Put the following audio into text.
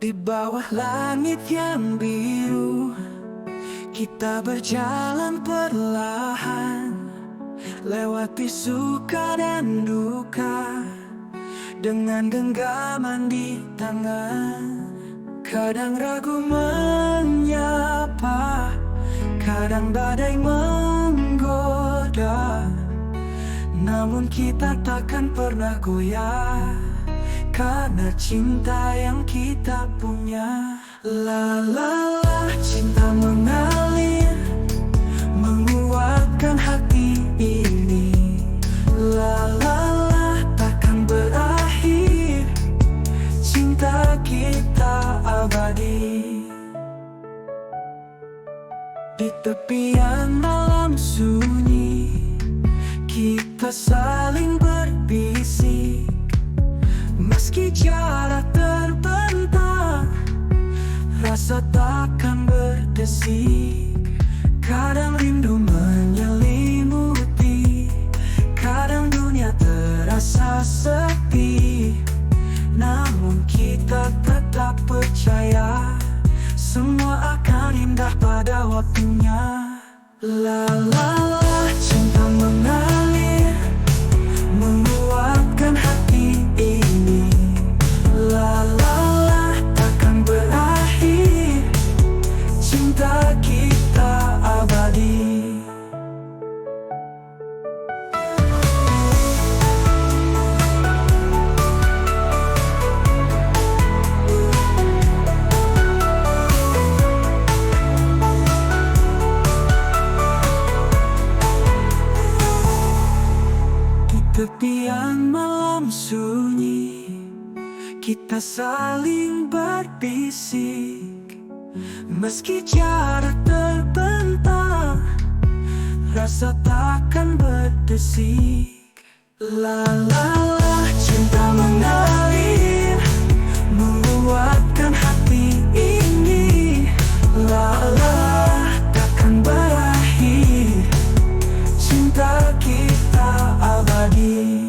Di bawah langit yang biru, kita berjalan perlahan, lewati suka dan duka, dengan genggaman di tangan. Kadang ragu menyapa, kadang badai menggoda, namun kita takkan pernah goyah, karena cinta yang kita punya. La la la, cinta mengalir, menguatkan hati ini. La la la, takkan berakhir, cinta kita abadi. Di tepian malam sunyi, kita saling berbisik. Meski jarak terbentang, rasa takkan berdesik. Kadang rindu menyelimuti, kadang dunia terasa sepi, namun kita tetap percaya semua akan indah pada waktunya. La la la, cinta mengalir, menguatkan hati ini. La la la, takkan berakhir, cinta kita abadi. Tepian malam sunyi, kita saling berbisik. Meski jarak terbentang, rasa takkan berdesik. La la la, cinta mengalir, menguatkan hati ini. La la, takkan berakhir, cinta kita abadi.